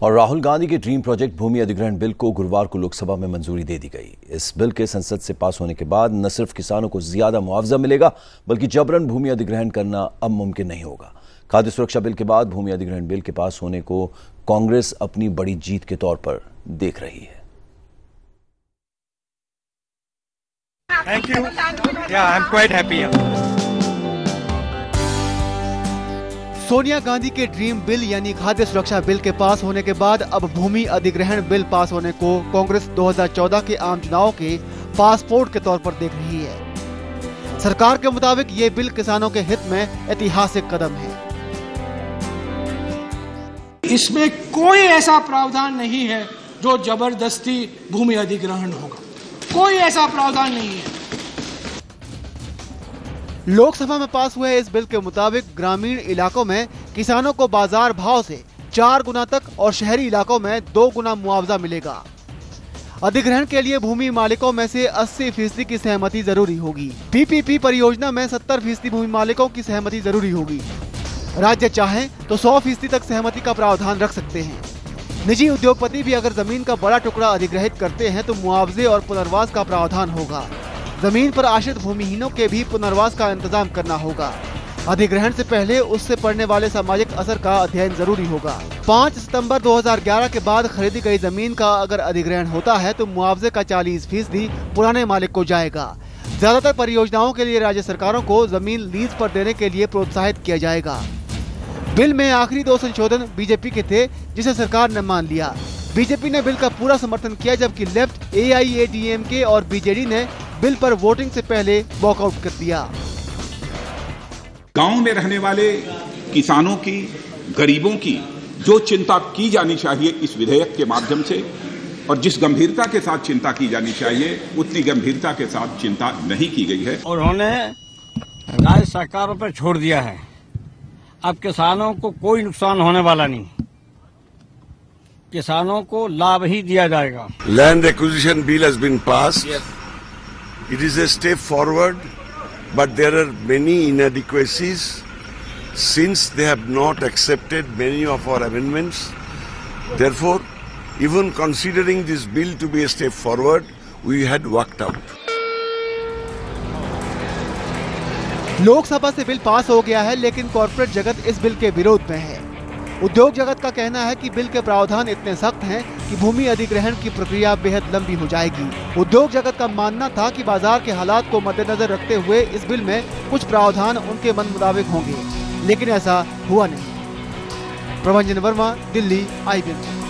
और राहुल गांधी के dream project भूमि अधिग्रहण बिल को गुरुवार को लोकसभा में मंजूरी दे दी गई। इस बिल के संसद से पास होने के बाद न सिर्फ किसानों को ज्यादा मुआवजा मिलेगा, बल्कि जबरन भूमि अधिग्रहण करना अब मुमकिन नहीं होगा। खाद्य सुरक्षा बिल के बाद भूमि अधिग्रहण बिल के पास होने को कांग्रेस अपनी बड़ी जीत के तौर पर देख रही है। Thank you. Yeah, I'm quite happy. Sonia Gandhi के ड्रीम बिल यानी खाद्य सुरक्षा बिल के पास होने के बाद अब भूमि अधिग्रहण बिल पास होने को कांग्रेस 2014 के आम चुनाव के पासपोर्ट के तौर पर देख रही है। सरकार के मुताबिक ये बिल किसानों के हित में ऐतिहासिक कदम है। इसमें कोई ऐसा प्रावधान नहीं है जो जबरदस्ती भूमि अधिग्रहण होगा, कोई ऐसा प्रावधान नहीं है। लोकसभा में पास हुए इस बिल के मुताबिक ग्रामीण इलाकों में किसानों को बाजार भाव से 4 गुना तक और शहरी इलाकों में 2 गुना मुआवजा मिलेगा। अधिग्रहण के लिए भूमि मालिकों में से 80% की सहमति जरूरी होगी। पीपीपी परियोजना में 70% भूमि मालिकों की सहमति जरूरी होगी। राज्य चाहे तो 100% तक सहमति का प्रावधान रख सकते हैं। निजी उद्योगपति भी अगर जमीन का बड़ा टुकड़ा अधिग्रहित करते हैं तो मुआवजे और पुनर्वास का प्रावधान होगा। जमीन पर आश्रित भूमिहीनों के भी पुनर्वास का इंतजाम करना होगा। अधिग्रहण से पहले उससे पड़ने वाले सामाजिक असर का अध्ययन जरूरी होगा। 5 सितंबर 2011 के बाद खरीदी गई जमीन का अगर अधिग्रहण होता है तो मुआवजे का 40% पुराने मालिक को जाएगा। ज्यादातर परियोजनाओं के लिए राज्य सरकारों को जमीन लीज पर देने के लिए प्रोत्साहित किया जाएगा। बिल में आखिरी 2 संशोधन बीजेपी के थे, जिसे सरकार ने मान लिया। बीजेपी ने बिल का पूरा समर्थन किया, जबकि लेफ्ट, AIADMK और बीजेडी ने बिल पर वोटिंग से पहले वॉकआउट कर दिया। गांव में रहने वाले किसानों की, गरीबों की जो चिंता की जानी चाहिए इस विधेयक के माध्यम से, और जिस गंभीरता के साथ चिंता की जानी चाहिए उतनी गंभीरता के साथ चिंता नहीं की गई है। और उन्होंने राज्य सरकारों पर छोड़ दिया है। अब किसानों को कोई नुकसान होने वाला नहीं, किसानों को लाभ ही दिया जाएगा। Land acquisition bill has been passed. It is a step forward, but there are many inadequacies since they have not accepted many of our amendments. Therefore, even considering this bill to be a step forward, we had worked out. Lok Sabha से bill pass हो गया है, लेकिन corporate जगत इस bill के विरोध में है। उद्योग जगत का कहना है कि बिल के प्रावधान इतने सख्त हैं कि भूमि अधिग्रहण की प्रक्रिया बेहद लंबी हो जाएगी। उद्योग जगत का मानना था कि बाजार के हालात को मद्देनजर रखते हुए इस बिल में कुछ प्रावधान उनके मन मुताबिक होंगे, लेकिन ऐसा हुआ नहीं। प्रभंजन वर्मा, दिल्ली, IBN।